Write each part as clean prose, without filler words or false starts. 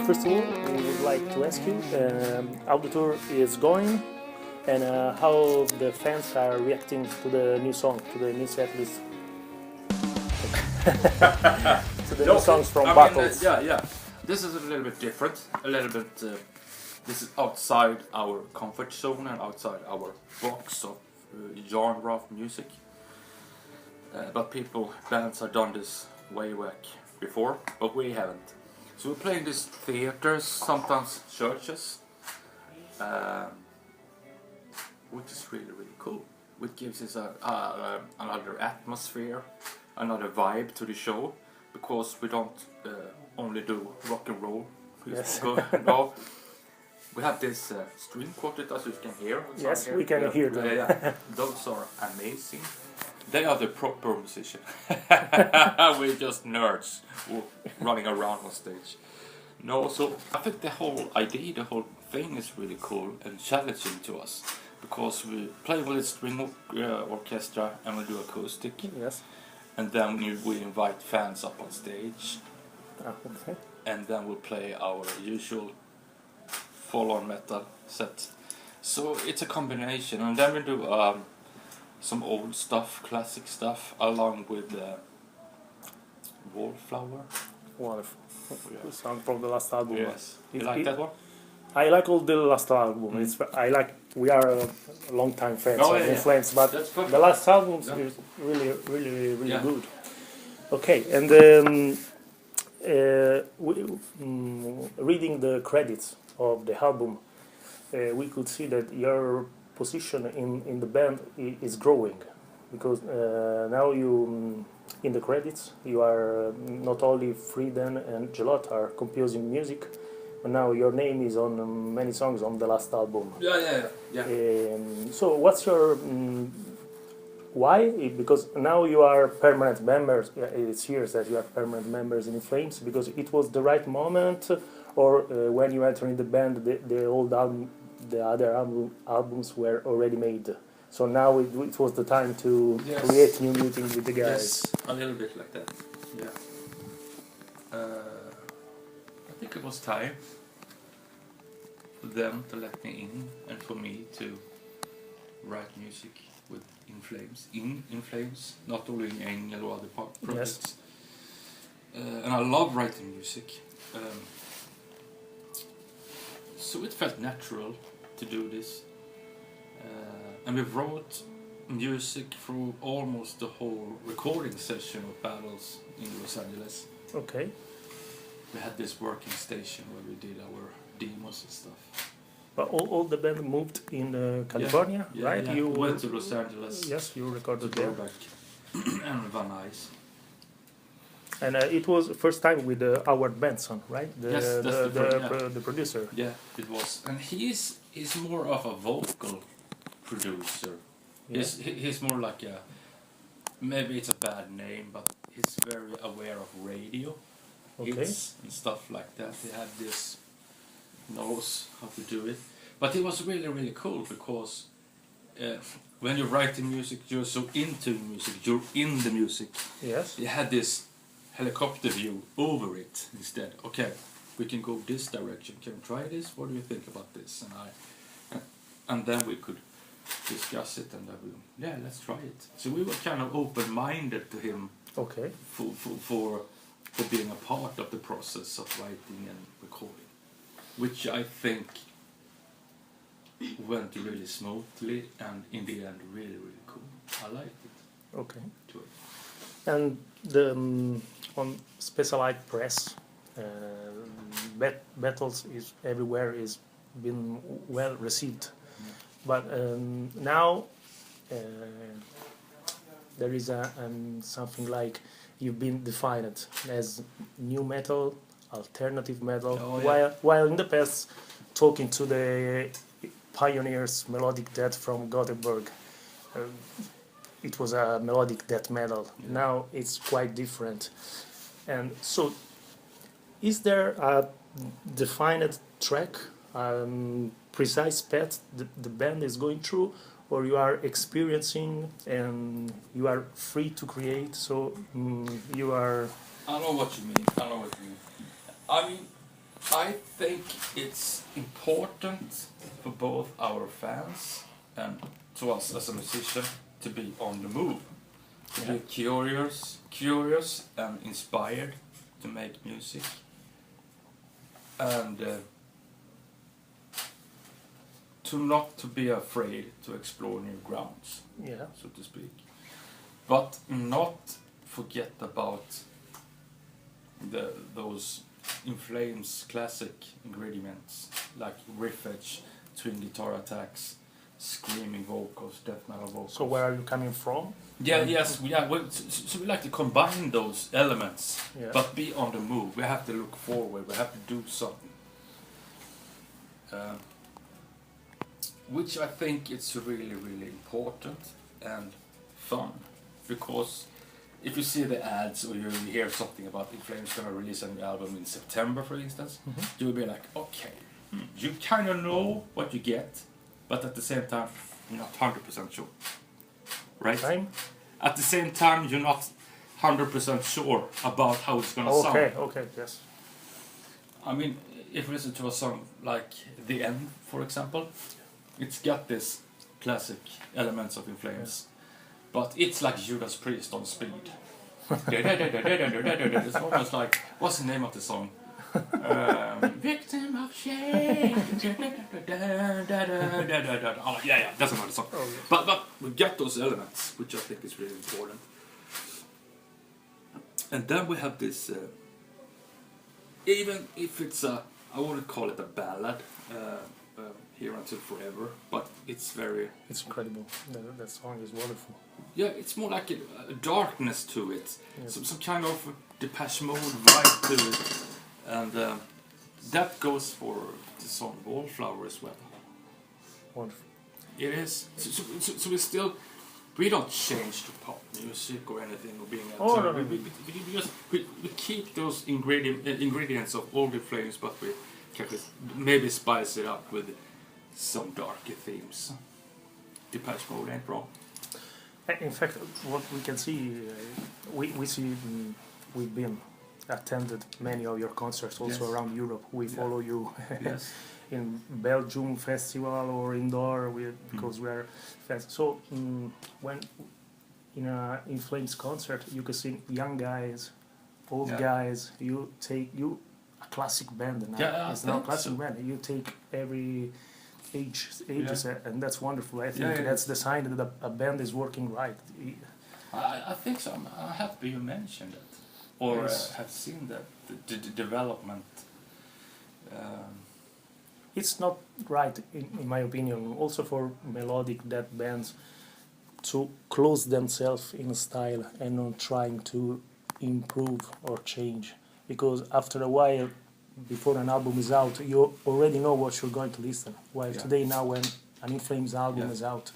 First of all, we would like to ask you how the tour is going and how the fans are reacting to the new song, to the new set list, to the new songs from Battles. Yeah. This is a little bit different. A little bit. This is outside our comfort zone and outside our box of genre of music. But bands have done this way back before, but we haven't. So we're playing these theaters, sometimes churches, which is really cool. Which gives us another atmosphere, another vibe to the show, because we don't only do rock and roll. Yes. No, we have this string quartet, as you can hear. Yes, we can hear them. Yeah. Those are amazing. They are the proper musicians. We're just nerds running around on stage. No, so I think the whole idea, the whole thing is really cool and challenging to us, because we play with a string orchestra and we do acoustic. Yes. And then we invite fans up on stage. Okay. And then we'll play our usual full-on metal set. So it's a combination. And then we do some old stuff, classic stuff, along with Wallflower. Wonderful. The song from the last album. Yes. You like that one? I like all the last album. We are a long time fans of In Flames, but the last album is really good. Okay, and reading the credits of the album, we could see that your position in the band is growing, because now you in the credits you are not only Frieden and Gelot are composing music, but now your name is on many songs on the last album. Yeah. So what's your why? Because now you are permanent members. It's here that you are permanent members in Flames, because it was the right moment, or when you enter in the band, the old album, the other albums were already made. So now it was the time to create new meetings with the guys. Yes, a little bit like that. Yeah. I think it was time for them to let me in, and for me to write music with In Flames. In Flames, not only in Engelin or other projects. Yes. And I love writing music. So it felt natural to do this. And we wrote music through almost the whole recording session of Battles in Los Angeles. Okay. We had this working station where we did our demos and stuff. But all the band moved in California, right? Yeah. You went to Los Angeles. Yes, you recorded there. And Van Nuys. And it was the first time with Howard Benson, right? The producer. Yeah, it was. And he's more of a vocal producer. Yeah. He's more like maybe it's a bad name, but he's very aware of radio hits and stuff like that. He had this, knows how to do it. But it was really cool, because when you're writing music, you're so into music, you're in the music. Yes. You had this helicopter view over it instead. Okay, we can go this direction. Can we try this? What do you think about this? And then we could discuss it, and let's try it. So we were kind of open-minded to him. Okay. For being a part of the process of writing and recording, which I think went really smoothly, and in the end really cool. I liked it. Okay. And the on Specialized Press, Battles is everywhere is been well received. But now there is something like you've been defined as new metal, alternative metal, while in the past talking to the pioneers melodic death from Gothenburg, it was a melodic death metal. Yeah. Now it's quite different. And so is there a defined track, precise path the band is going through, or you are experiencing and you are free to create, so you are... I know what you mean. I mean, I think it's important for both our fans and to us as a musician to be on the move, to be curious and inspired to make music, and to be afraid to explore new grounds, so to speak, but not forget about those In Flames classic ingredients like riffage, twin guitar attacks, screaming vocals, death metal vocals. So where are you coming from? So we like to combine those elements, but be on the move. We have to look forward. We have to do something, which I think it's really, really important and fun, because if you see the ads or you hear something about In Flames gonna release an album in September, for instance, you'll be like, okay, you kind of know what you get, but at the same time, you're not 100% sure. Right? At the same time, you're not 100% sure about how it's gonna sound. Okay, yes. I mean, if you listen to a song like The End, for example, it's got this classic elements of In Flames. But it's like Judas Priest on speed. It's almost like, what's the name of the song? Victim of shame. Oh, yeah, that's another song. But we get those elements, which I think is really important. And then we have this, even if it's I wouldn't call it a ballad, Here Until Forever, but it's incredible. That song is wonderful. Yeah, it's more like a darkness to it, some kind of Depeche Mode vibe to it, and that goes for the song Wallflower as well. Wonderful. It is. So we don't change to pop music or anything or being we keep those ingredients of all the Flames, but we maybe spice it up with some darker themes. Depeche Mode ain't wrong. In fact, what we can see, we see, we've been attended many of your concerts also around Europe. We follow you in Belgium festival or indoor because we are fans. So when in a In Flames concert, you can see young guys, old guys. You a classic band now. It's not a classic band. You take every ages, and that's wonderful. I think that's the sign that a band is working right. I think so. I'm happy you mentioned it, or have seen that the development. It's not right, in my opinion, also for melodic death bands to close themselves in style and not trying to improve or change, because after a while, before an album is out, you already know what you're going to listen. While today, now when an In Flames album is out,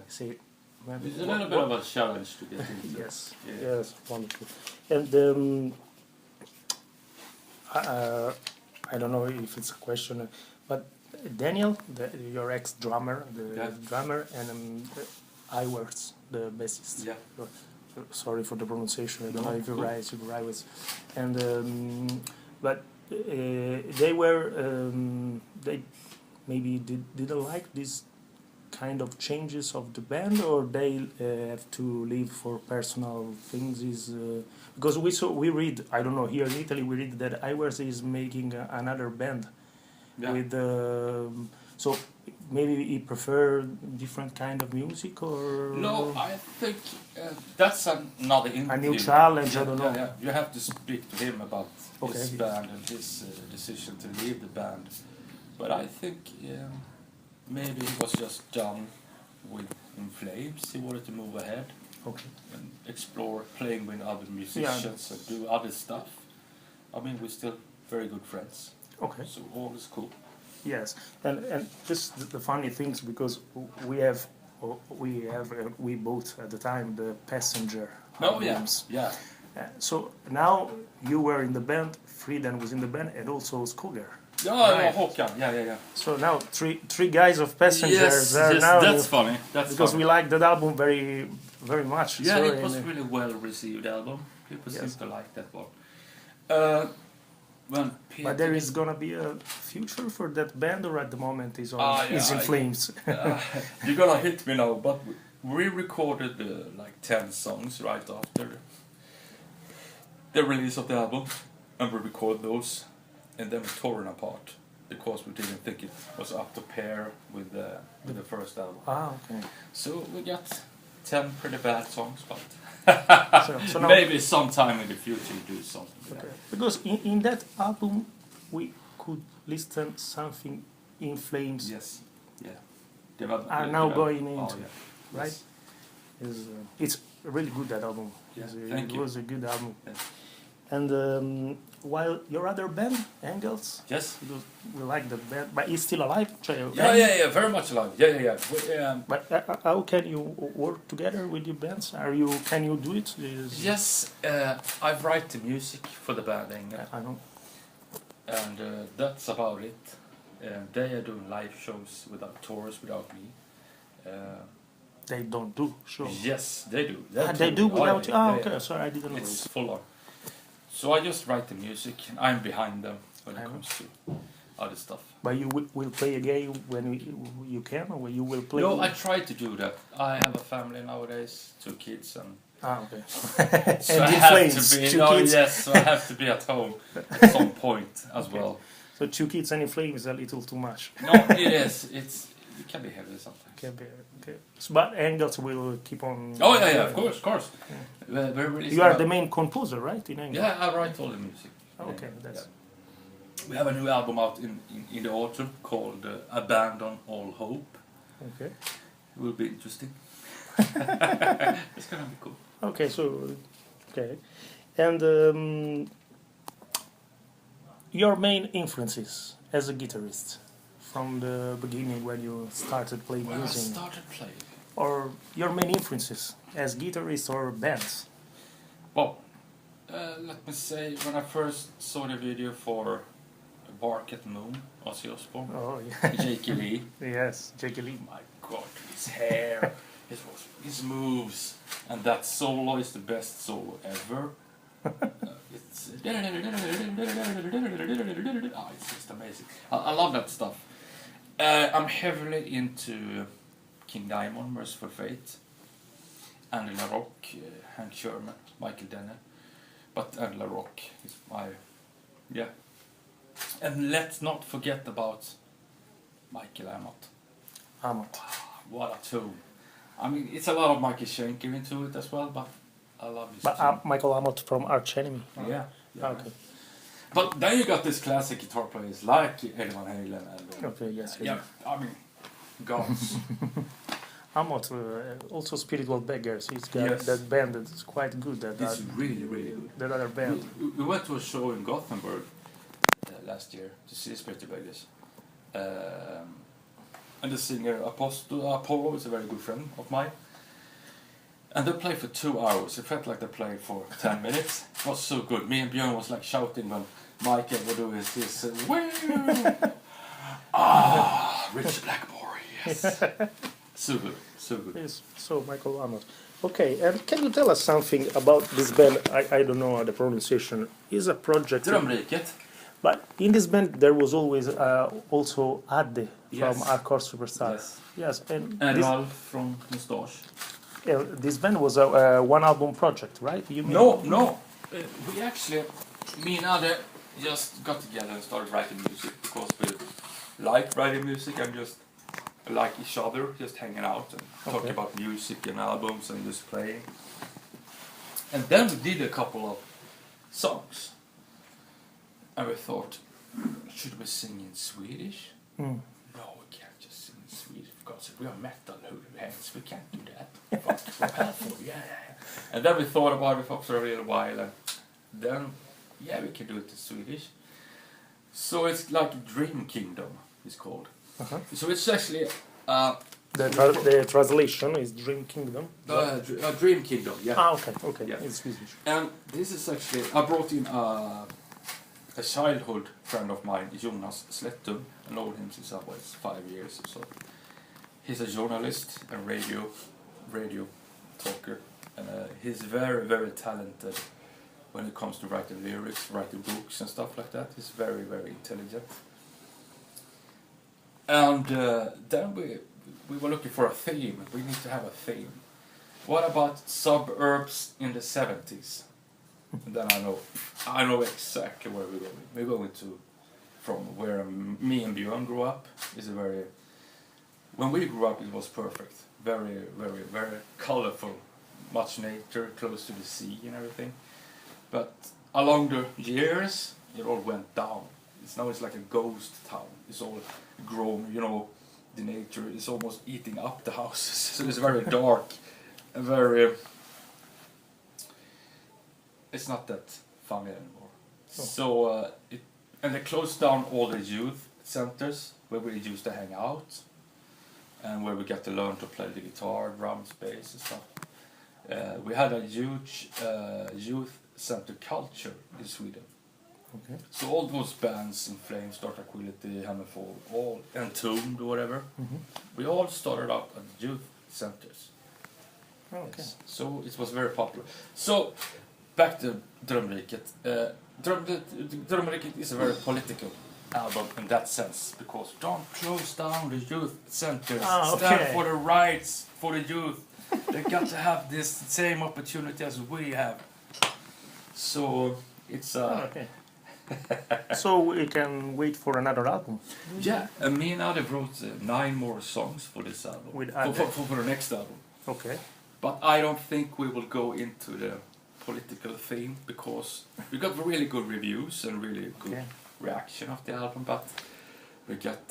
say, it's a little bit of a challenge to get into. Yes, wonderful. And I don't know if it's a question, but Daniel, your ex-drummer, drummer, and Iwers, the bassist. Sorry for the pronunciation. I don't know if you're right with, and but. They were they maybe didn't like this kind of changes of the band, or they have to leave for personal things. Because we read, I don't know, here in Italy we read that Iwers is making another band with so maybe he prefer different kind of music, or no, I think that's another interview. A new challenge. I don't know. You have to speak to him about his band and his decision to leave the band. But I think maybe he was just done with In Flames. He wanted to move ahead and explore playing with other musicians and do other stuff. I mean, we're still very good friends. So all is cool. Yes, and this the funny things, because we both at the time the Passenger albums. So now you were in the band, Friedan was in the band, and also Skogar. Håkan. Yeah. So now three guys of Passengers are now. That's funny. Because we like that album very, very much. Yeah, it was really well received album. People seem to like that one. when But there is gonna be a future for that band, or at the moment is in flames. You're gonna hit me now, but we recorded like 10 songs right after the release of the album, and we recorded those, and then we tore them apart because we didn't think it was up to pair with the first album. Okay. So we got 10 pretty bad songs, but so now, maybe sometime in the future you do something with that. Because in that album we could listen something in flames. Yes. Yeah. Are now going into, right? Yes. It's really good, that album. Yeah, It was a good album. Yes. And while your other band, Engels, Yes. we like the band, but he's still alive. Yeah, very much alive. Yeah. But how can you work together with your bands? Can you do it? Yes, I write the music for the band Engel. I know. And that's about it. They are doing live shows without tours, without me. They don't do shows. Yes, they do. They do without you? Okay. Yeah. Sorry, I didn't know. It's full on. So I just write the music, and I'm behind them when it comes to other stuff. But you will play a game when you can, or when you will play? No, I try to do that. I have a family nowadays, 2 kids, and okay. so and I in have flames, to be. 2 No, kids. yes, so I have to be at home at some point as well. So 2 kids and in flames is a little too much. No, it is. It can be heavy sometimes. Can be, okay. But Engels will keep on. Oh yeah, of course. You are the main composer, right? In Engels. Yeah, I write all the music. Okay, that's. We have a new album out in the autumn called Abandon All Hope. Okay. It will be interesting. It's gonna be cool. Okay, and your main influences as a guitarist from the beginning when you started playing music. I started playing. Or your main influences as guitarist or bands. Well, let me say, when I first saw the video for Bark at the Moon, Ozzy Osbourne, Jakey Lee. Yes, Jakey Lee. My God, his hair, his moves, and that solo is the best solo ever. It's just amazing. I love that stuff. I'm heavily into King Diamond, Merciful Fate, Angela Rock, Hank Sherman, Michael Denner. But Angela Rock is and let's not forget about Michael Amott. Amott. What a tune. I mean, it's a lot of Michael Schenker into it as well, but I love his tune. Michael Amott from Arch Enemy. Yeah. Okay. But then you got this classic guitar players like Eddie Van Halen and okay, yes. yeah, I mean, gods. Amott, also Spiritual Beggars. He's got that band that's quite good. It's really, really good. That other band. We went to a show in Gothenburg last year to see Spiritual Beggars. And the singer Apollo is a very good friend of mine. And they played for 2 hours. It felt like they played for 10 minutes. It was so good. Me and Björn was like shouting when Michael would do his Richard Blackmore, yes. So good. Yes, so Michael Amott. Okay, and can you tell us something about this band? I don't know the pronunciation. Is a project. Drömriket. But in this band there was always also Adde from Hardcore Superstar. Yes, and Ralph from Mustache. This band was a one-album project, right? You mean? No. We actually, me and Adde just got together and started writing music because we like writing music and just like each other, just hanging out and talking about music and albums and just playing. And then we did a couple of songs. And we thought, should we sing in Swedish? No, we can't just sing in Swedish because we are metal hooligans. We can't do that. And then we thought about it for a little while, and then we can do it in Swedish. So it's like Dream Kingdom, it's called. So it's actually the translation is Dream Kingdom. Dream Kingdom, yeah. Okay, yeah. In Swedish. And this is actually, I brought in a childhood friend of mine, Jonas Slettum. I know him since I was 5 years or so. He's a journalist and radio talker, and he's very, very talented when it comes to writing lyrics, writing books and stuff like that. He's very, very intelligent. And then we were looking for a theme. We need to have a theme. What about suburbs in the 70s? And then I know exactly where we're going. We're going to from where me and Björn grew up. When we grew up, it was perfect. Very, very, very colorful. Much nature, close to the sea and everything. But along the years, it all went down. It's like a ghost town. It's all grown, the nature is almost eating up the houses. So it's very dark and very... It's not that funny anymore. Oh. So, and they closed down all the youth centers where we used to hang out and where we got to learn to play the guitar, drums, bass and stuff. We had a huge youth center culture in Sweden. Okay. So all those bands, In Flames, Dark Tranquility, Hammerfall, all Entombed or whatever, we all started up at youth centers. Okay. Yes. So it was very popular. So back to Drömriket. Drömriket is a very political album in that sense, because don't close down the youth centers. Stand for the rights for the youth. They got to have this same opportunity as we have. So it's okay. So we can wait for another album. Yeah, and me and Ade wrote 9 more songs for this album. For the next album. Okay. But I don't think we will go into the political theme, because we got really good reviews and really good reaction of the album, but we got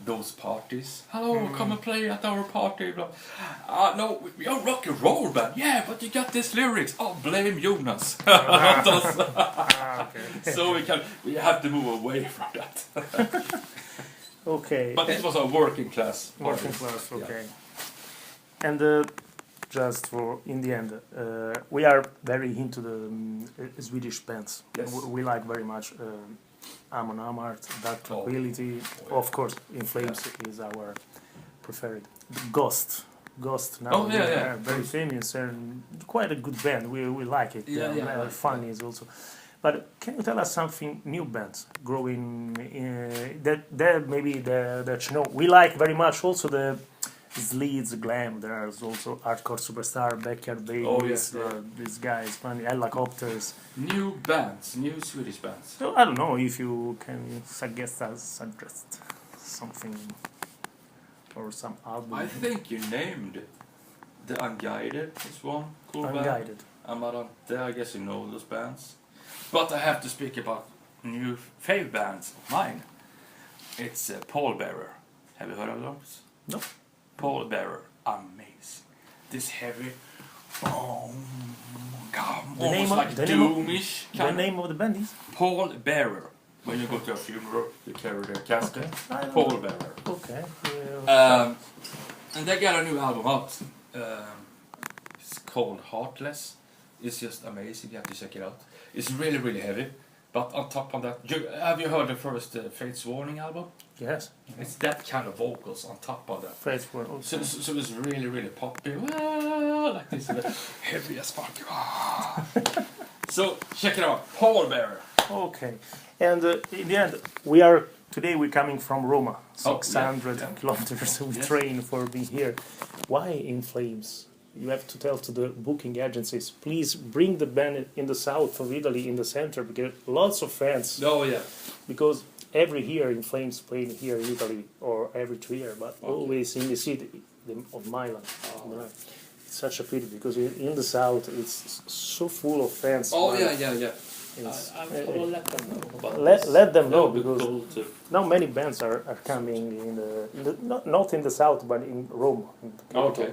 those parties. Hello, come and play at our party. No, we are rock and roll band. Yeah, but you got these lyrics. Oh, blame Jonas. Okay. So we have to move away from that. Okay. But this was a working class. Working class, okay. Yeah. And just for in the end, we are very into the Swedish bands. Yes. We like very much Amon Amarth, Dark Tranquility. Of course, In Flames is our preferred. Ghost now are very famous and quite a good band. We like it. Fun is also. But can you tell us something new bands growing that maybe that we like very much also the Sleaze, glam. There's also Hardcore Superstar, Backyard Babies. These guys, funny Helicopters. New bands, new Swedish bands. So I don't know if you can suggest something or some album. I think you named the Unguided is one cool Unguided. band. Amarante, I guess you know those bands. But I have to speak about new fave bands of mine. It's Pallbearer. Have you heard of those? No. Pallbearer, amazing. This heavy, the name of the band is Pallbearer. When you go to a funeral, you carry their casket. Pallbearer. Okay. And they got a new album out. It's called Heartless. It's just amazing. You have to check it out. It's really, really heavy. But on top of that, have you heard the first Fate's Warning album? Yes. It's that kind of vocals on top of that. Fate's Warning. So it's really, really poppy. Like this, heavy as fuck. So check it out, Pallbearer. Okay. And in the end, we're coming from Roma, 600 kilometers. We train for being here. Why In Flames? You have to tell to the booking agencies, please bring the band in the south of Italy, in the center, because lots of fans. Oh yeah. Because every year In Flames playing here in Italy, or every 2 years, but always in the city of Milan. It's such a pity, because in the south it's so full of fans. Oh yeah. I will let them know about let them know, because now many bands are coming not in the south, but in Rome. In the capital. Okay.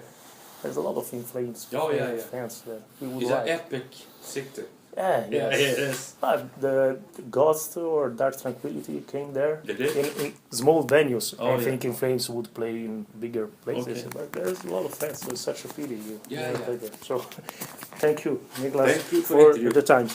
There's a lot of In Flames fans there. It's an epic city. Yeah, it is. But the Ghost or Dark Tranquility came there. They did? In small venues. I think In Flames would play in bigger places. Okay. But there's a lot of fans, so it's such a pity. Yeah. So, thank you, Niclas, Thank you for the the time.